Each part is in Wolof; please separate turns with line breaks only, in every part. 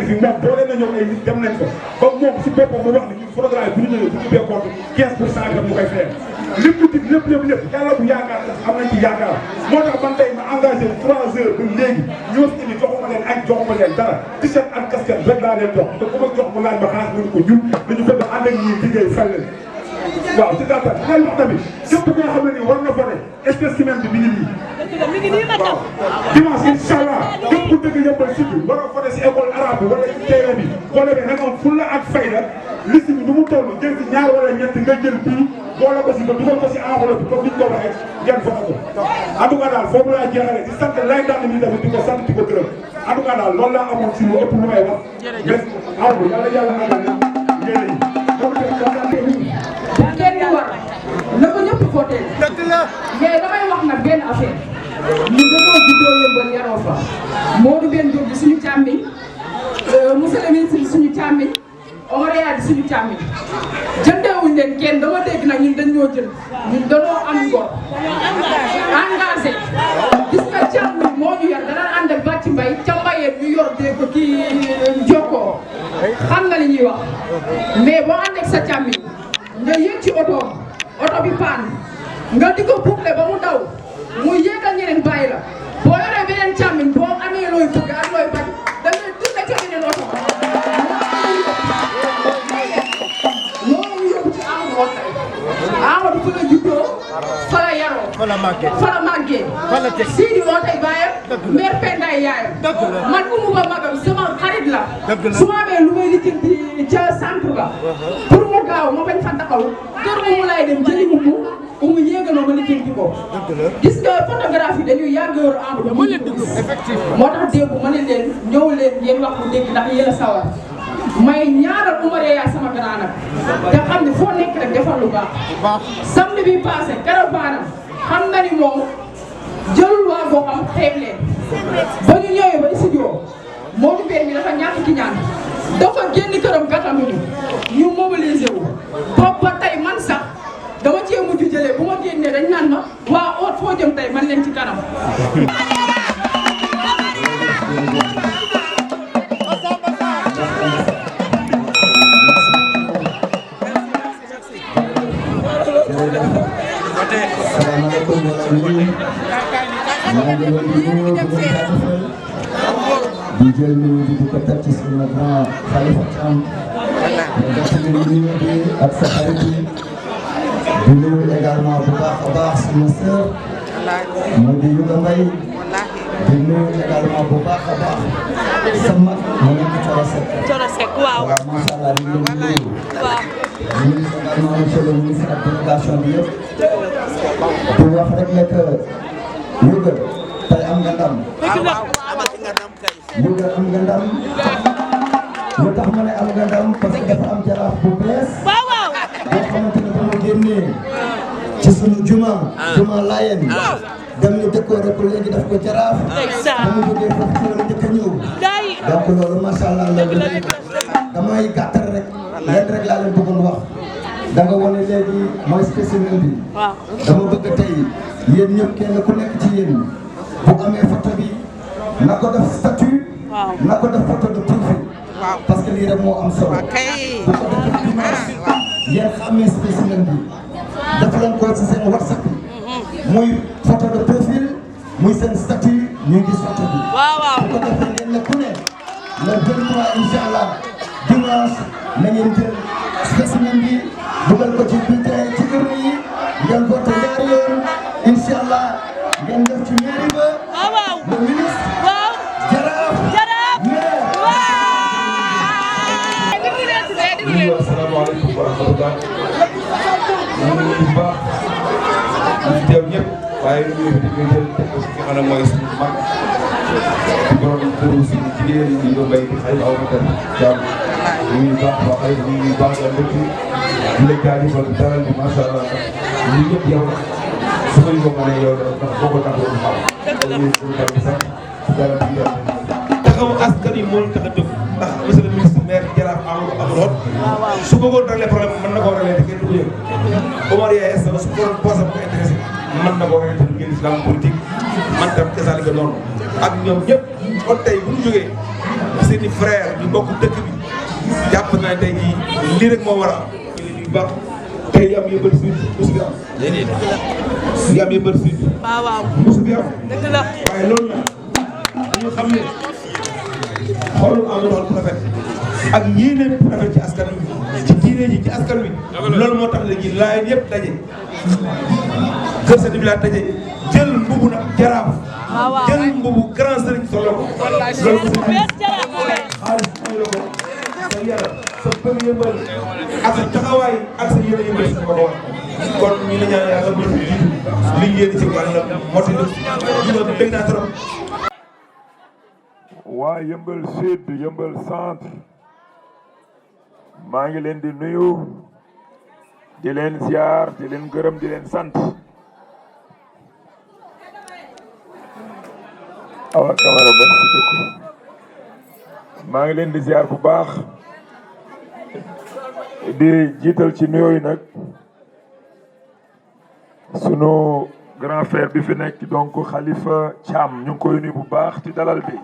ngi fi moom boole na ñoom ay nit dem nañ ko ba moom si boppam mu wax ni ñun programme bi bu ñu ñëwee bu ñu ubbee compte 15% itam ñu koy fayal lépp lu tig lépp yàlla bu yaakaar tax am nañ ci yaakaar moo tax man tey ma engagé 3 heures ba léegi ñoo fi indi joxuma leen añ joxuma leen dara t-shirt ak casquette rek laa leen jox te ku ma jox mu laaj ma xaalis mënu ko ñun dañu fekk ànd ak ñi liggéey fay leen waaw ci gàttal di leen wax tamit képp koo xam ne nii war na fa ne spécimen bi mi ngi nii waaw dimanche incha allah képp ku dëgg yëppal surtout war a fa ne si école arabe bi wala ci terrain bi boole bi nag am fulla ak fayda liste bi nu mu toll jël ci ñaar wala ñett nga jël bii boole ko si ba dugal ko si enveloppe bi comme ni ñu ko waxee ngeen fa ko en tout cas daal foofu laa jeexalee di sant lay daan mi tamit di ko sant di ko gërëm en tout cas daal loolu laa amoon si lu ëpp lu may wax mais aw yàlla amal na yéen yi
kenn du war na ko ñëpp voté mais damay wax nag benn affaire ñun dañoo juddoo Yeumbeul yaroo fa Modou Ben Diop di suñu càmmiñ monsieur le ministre di suñu càmmiñ Omar Yaa di suñu càmmiñ jëndeewuñ leen kenn dama dégg nag ñun dañ ñoo jël ñun dañoo am ngor engagé gis nga càmmiñ moo ñu yor dana ànd ak bàcc mbay ca mbayeen ñu yor dégg ko kii jokkoo xam nga li ñuy wax mais boo ànd ak sa càmmiñ nga yéeg ci oto bi paan nga di ko boucler ba mu daw mu yéegal ñeneen bàyyi la boo yoree beneen càmmiñ boo amee looy bëgg ak looy bañ da ngay tourné ca beneen oto loolu yóbbu ci Amadou tey Amadou fa la juddoo fa la yaroo fa la màggee Sidi moo tey baayam mère Penday yaayam man umu ba magam sama xarit la su ma amee lu may lijjanti ca centre ba pour mu gaaw ma bañ fa taxaw kër mu laay dem jëli umu yéegal ma lijjanti ko gis nga photographie dañuy yàgg yor Amadou moo leen dugg effectivement moo tax dégg ma ne leen ñëw leen yéen wax ko dégg ndax yéen a sawar may ñaaral Oumar yaay sama grand nag te xam ne foo nekk rek defal lu baax samedi bi passé caravane xam na ni moom jëlul waa boo xam xeeb leen ba ñu ñëwee ba studio Modou Ben mi dafa ñàkk ki ñaan dafa génn këram gàttanuñu ñu mobilisé wu boobu ba tey man sax dama cee mujj jëlee bu ma génnee dañ naan ma waa oot foo jëm tey man leen ci kanam
Assalamualaikum warahmatullahi wabarakatuh. Di jël ni di ko teg ci sama grand Khalifa Thiam ak sa xarit yi di nuyu également bu baax a baax sama sœur moo di Yuga Mbaye di nuyu également bu baax a baax sa mag mu nekk Coro Seck waaw macha allah di nuyu également monsieur le ministre ak délégation bi yëpp di wax rek ne que Yuga tey am nga ndam Yuga am nga ndam lu tax ma ne am nga ndam parce que dafa am jaraaf bu bees boo xamante ne ba mu génnee ci sunu juma Laayeen dem ñu décoré ko léegi daf ko jaraaf ba mu jógee foofu ci la njëkk a ñëw donc loolu macha allah loolu damay gàttal rek leen rek laa leen bëggoon wax da nga wane léegi mooy spécimen bi dama bëgg tey yéen ñëpp kenn ku nekk ci yéen bu amee photo bi na ko def statut na ko def photo de profil parce que lii rek moo am solo bu ko defee dimanche yéen xamee spécimen bi def leen ko ci seen WhatsApp bi muy photo de profil muy seen statut ñu gis photo bi bu ko defee ngeen ne ku ne le 23 incha allah dimanche na ngeen jël spécimen bi dugal ko ci bulletin ci urne yi ngeen voté ñaari yoon incha allah ngeen def ci mairie ba le ministre jaraaf maire.
Asalaamaaleykum wa rahmatulah. ñu ngi nuyu bu baax ñu teew ñëpp waaye ñu ngi koy jël teg ko si ki nga xam ne mooy suñu mag di borom këru suñu jigéen ñi ñu bay xëy na aw na tamit jàmm ñu ngi baax ba xëy na ñu ngi baax daal lépp di la jaajëfal dalal bi macha allah lii yëpp yow la su ma ñu ko mënee yow la ndax boo ko taxawoon xam dañuy suñu tamit sax si dalal bi yow. taxawu askan yi moo tax a jóg ndax monsieur le ministre maire Jaraaf Amadou Amadou su bëggoon régler problème mën na koo régler te kenn du ko yëg Omar Yaye Sow su ko posé bu ko intéressé mën na koo régler te du génn si la politique man tam kesaalika noonu ak ñoom ñëpp kon tey bu ñu jógee seeni frère ñu bokk dëkk bi jàpp naa tey jii lii rek moo war a am yu baax tey li am Yeumbeul Sud mosu fi am. li am Yeumbeul Sud. waaw mosu fi am. dëgg la waaye loolu nag dañu xam ne xoolul am na bu rafet ak yéene bu rafet ci askan wi ci diine ji ci askan wi loolu moo tax léegi laay yëpp daje kër sa bi laa daje jël mbubu nag jaraaf jël mbubu grand sëriñ solo ko loolu ko xaalis may la ko sa yaram sa bëgg Yeumbeul ak sa taxawaay ak sa yéene Yeumbeul si ko wax kon ñu la ñaan yàlla bu jiitu li ngeen ci wàll moti ñu bëgg naa trop
waa Yeumbeul Sud Yeumbeul Centre maa ngi leen di nuyu di leen ziar di leen gërëm di leen sant Awa Camara merci beaucoup maa ngi leen di ziar bu baax di jiital ci nuyoo yi nag sunu grand frère bi fi nekk donc Khalifa Thiam ñu ngi koy nuyu bu baax ci dalal bi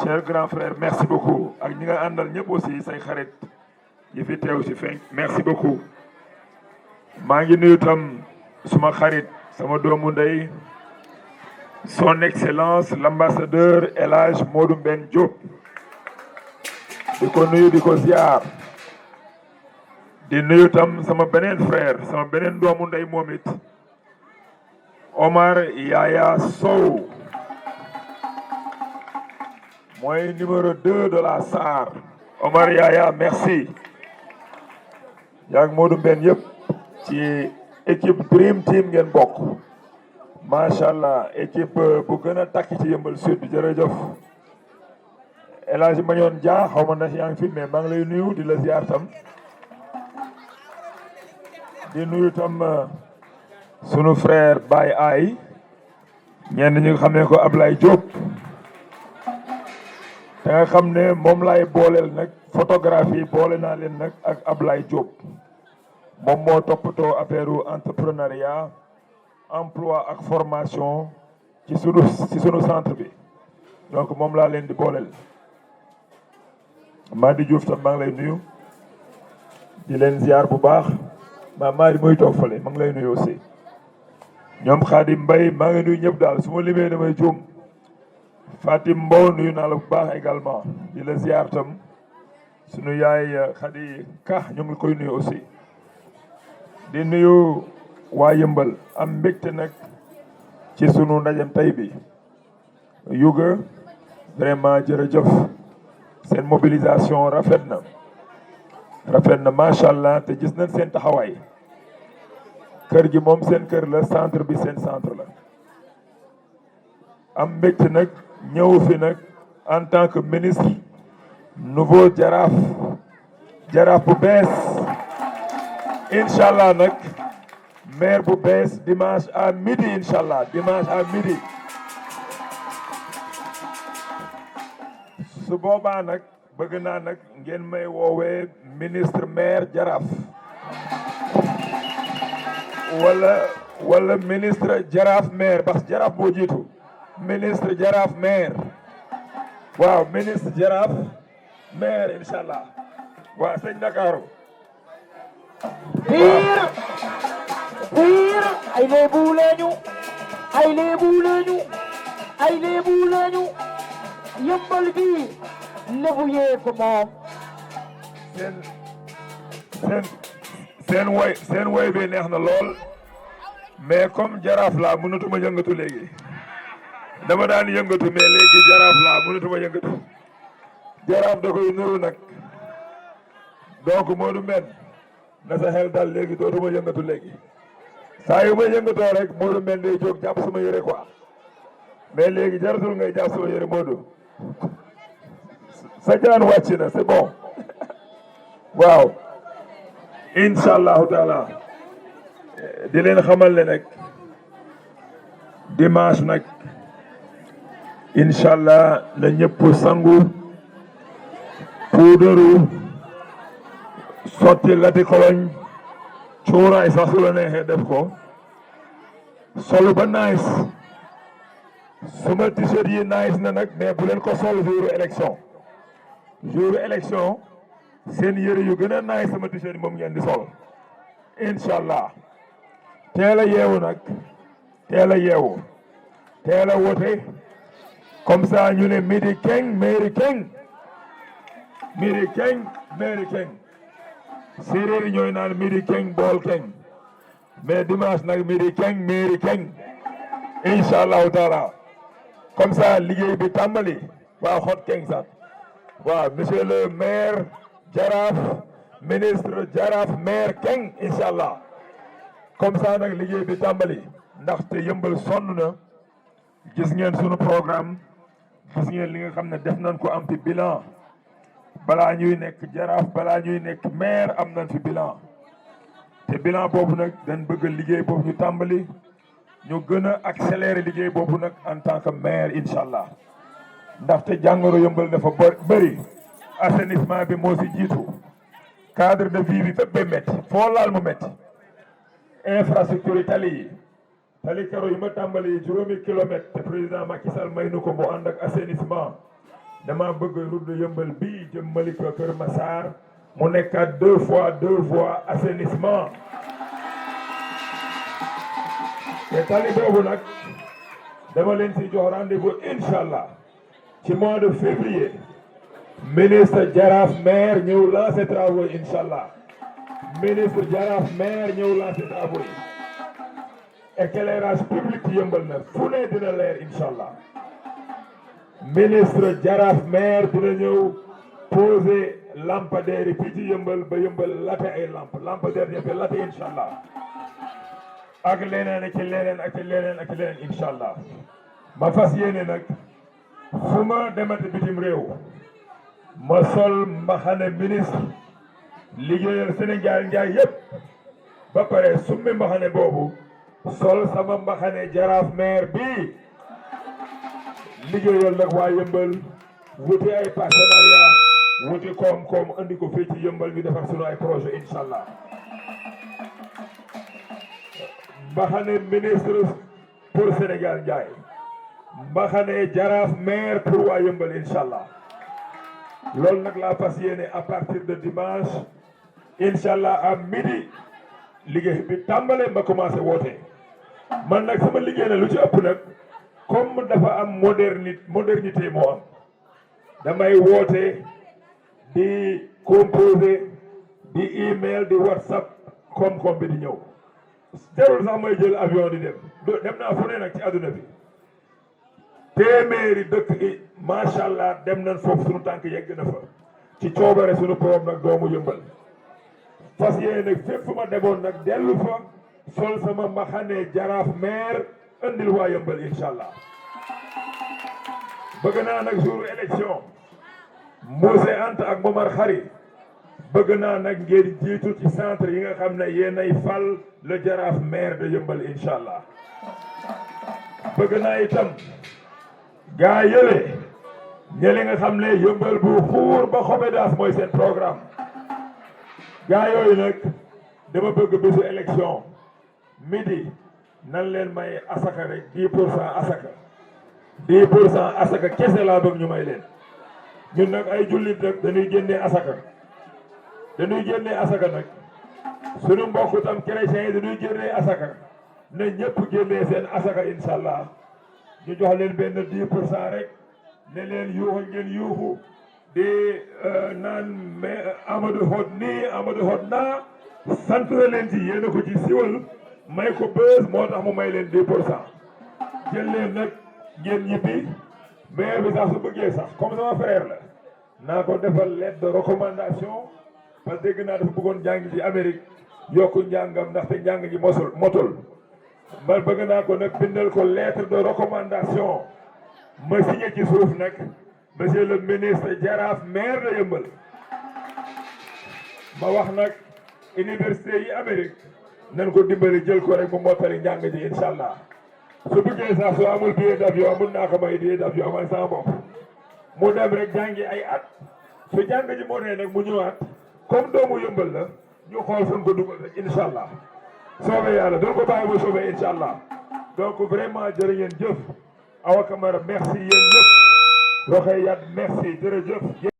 cher grand frère merci beaucoup ak ñi nga àndal ñëpp aussi say xarit yi fi teew si fenk merci beaucoup maa ngi nuyu tam suma xarit sama doomu ndey son excellence l'ambassadeur El Hadj Modou Mbène Diop di ko nuyu di ko ziar di nuyu tam sama beneen frère sama beneen doomu ndey moom it Omar Yaya Sow mooy numéro 2 de la SAR Omar Yaya merci yaag Modou Mbène yëpp ci équipe Dream Team ngeen bokk macha allah équipe bu gën a takk ci Yeumbeul Sud jërëjëf El Hadj Mañoon Dia xaw ma ndax yaa ngi fi mais maa ngi lay nuyu di la ziar tam di nuyu tam sunu frère Baye Ay ñenn ñi nga xam ne ko Ablaye Diop te nga xam ne moom laay booleel nag photographie boole naa leen nag ak Ablaye Diop moom moo toppatoo affaire entrepreneuriat emploi ak formation ci sunu centre bi donc moom laa leen di booleel Madi Diouf tam maa ngi lay nuyu di leen ziar bu baax Madi mooy toog fale maa ngi lay nuyu aussi ñoom Khadim Mbaye maa ngi nuyu ñëpp daal su ma limee damay juum Fatim Mbow nuyu naa la bu baax également di la ziar tam sunu yaay Khady Ka ñu ngi koy nuyu aussi di nuyu waa Yeumbeul am mbégte nag ci sunu ndajem tey bi Yuga vraiment jërëjëf seen mobilisation rafet na macha allah te gis nañ seen taxawaay kër gi moom seen kër la centre bi seen centre la am mbégte nag ñëw fi nag en tant que ministre nouveau jaraaf bu bees incha allah nag maire bu bees dimanche à midi incha allah dimanche à midi su boobaa nag bëgg naa nag ngeen may woowee ministre maire jaraaf wala ministre jaraaf maire parce que jaraaf boo jiitu ministre jaraaf maire waaw ministre jaraaf maire incha allah waaw sëñ Ndakaaru
Pire ay léebu lañu ay léebu lañu Yeumbeul bi lébu yee ko moom
seen woy bi neex na lool mais comme jaraaf laa mënatuma yëngatu léegi dama daan yëngatu mais léegi jaraaf laa mënatuma yëngatu jaraaf da koy nuru nag donc Modou Mbène na sa xel dal léegi dootuma yëngatu léegi saa yu ma yëngatoo rek Modou Mbène day jóg jàpp sama yére quoi mais léegi jaratul ngay jàpp sama yére Modou sa jaan wàcc na c'est bon waaw incha allahu taala di leen xamal ne nag dimanche nag incha allah na ñëpp sangu puudaru sotti lati koloñ cuuraay sax su la neexee def ko solu ba nice suma t-shirt yi nice na nag mais bu leen ko sol jour élection seen yëre yu gën a nice sama t-shirt yi moom ngeen di sol incha allah teel a yeewu nag teel a wote comme ça ñu ne midi keng mairie keng séeréer yi ñooy naan midi keng bool keng mais dimanche nag midi keng mairie keng incha allahu taala comme ça liggéey bi tàmbali waa xot keng sax waaw monsieur le maire Jaraaf ministre Jaraaf maire keng incha allah comme ça nag liggéey bi tàmbali ndaxte yëmbal sonn na gis ngeen sunu programme gis ngeen li nga xam ne def nañ ko am fi bilan balaa ñuy nekk Jaraaf balaa ñuy nekk maire am nañ fi bilan te bilan boobu nag dañ bëgg liggéey boobu ñu tàmbali ñu gën a accélérer liggéey boobu nag en tant que maire incha allah ndaxte jàngoro yëmbal dafa bëri assainissement bi moo si jiitu cadre de vie bi fépp ba métti foo laal mu métti infrastructure yi tali karo yi ma tàmbali juróomi kilomètre te président Macky Sall may nu ko mu ànd ak assainissement dama bëgg route de yëmbal bii jëm Malika Kër Massar mu nekkaat 2 voies assainissement te tali boobu nag dama leen si jox rendez-vous incha allah ci mois de février ministre Jaraaf maire ñëw lancer travaux yi incha allah ministre Jaraaf maire ñëw lancer travaux yi éclairage public yëmbal na fu ne dina leer incha allah ministre Jaraaf maire dina ñëw poser lampadaire yi fii ci yëmbal ba yëmbal late ay lampadaire yëpp late incha allah ak leneen ak leneen incha allah ma fas yéene nag fu ma demate bitim réew ma sol mbaxane ministre liggéeyal Sénégal njaay yëpp ba pare summi mbaxane boobu sol sama mbaxane Jaraaf maire bi liggéeyal nag waa yëmbal wuti ay partenariat wuti koom-koom andi ko fii ci yëmbal ñu defar sunu ay projet incha allah mbaxane ministre pour Sénégal njaay mbaxane Jaraaf maire pour waa yëmbal incha allah loolu nag laa fas yéene à partir de dimanche incha allah à midi liggéey bi tàmbale ma commencé woote man nag sama liggéey na lu ci ëpp nag comme dafa am modernité moo am damay woote di composer di email di whatsapp koom-koom bi di ñëw teewul sax may jël avion di dem naa fu ne nag ci àdduna bi téeméeri dëkk yi macha allah dem nañ foofu sunu tànk yegg na fa ci coobare sunu borom nag doomu yëmbal fas yéene nag fépp fu ma demoon nag dellu fa sol sama mbaxane Jaraaf maire andil waa yëmbal incha allah bëgg naa nag jour élection Moussé Anta ak Momar Khari bëgg naa nag ngeen jiitu ci centre yi nga xam ne yéenay fal le Jaraaf maire de yëmbal incha allah bëgg naa itam gaa yële ñële nga xam ne yëmbal bu xuur ba xobedaas mooy seen programme gaa yooyu nag dama bëgg bésu élection midi nan leen may asaka rek 10% asaka kese laa bëgg ñu may leen ñun nag ay jullit nag dañuy génnee asaka nag sunu mbokk tam chrétiens yi dañuy génnee asaka na ñëpp génnee seen asaka incha allah ñu jox leen benn 10% rek ne leen yuuxu ngeen yuuxu di naan mais Amadou Hott nii Amadou Hott naa sant na leen ci yéen a ko ci siwal may ko bës moo tax mu may leen 10% jël leen nag ngeen ñibbi maire bi sax su bëggee sax comme sama frère la naa ko defal lettre de recommandation parce que dégg naa dafa bëggoon jàng ci Amérique yokku njàngam ndaxte njàng ji motul ma bëgg naa ko nag bindal ko lettre de recommandation ma signé ci suuf nag monsieur le ministre Jaraaf maire de yëmbal ma wax nag université yi Amérique nañ ko dimbali jël ko rek mu mottali njàng ji incha allah su bëggee sax su amul billet d'avion mun naa ko may billet d'avion man sama bopp mu dem rek jàngi ay at su jàng ji moo nee nag mu ñëwaat comme doomu yëmbal la ñu xool fu ñu ko dugal rek incha allah soobee yàlla doon ko bàyyi ba soobee incha allah donc vraiment jërë ngeen jëf Awa Camara merci yéen ñëpp Roxey Yat merci jërëjëf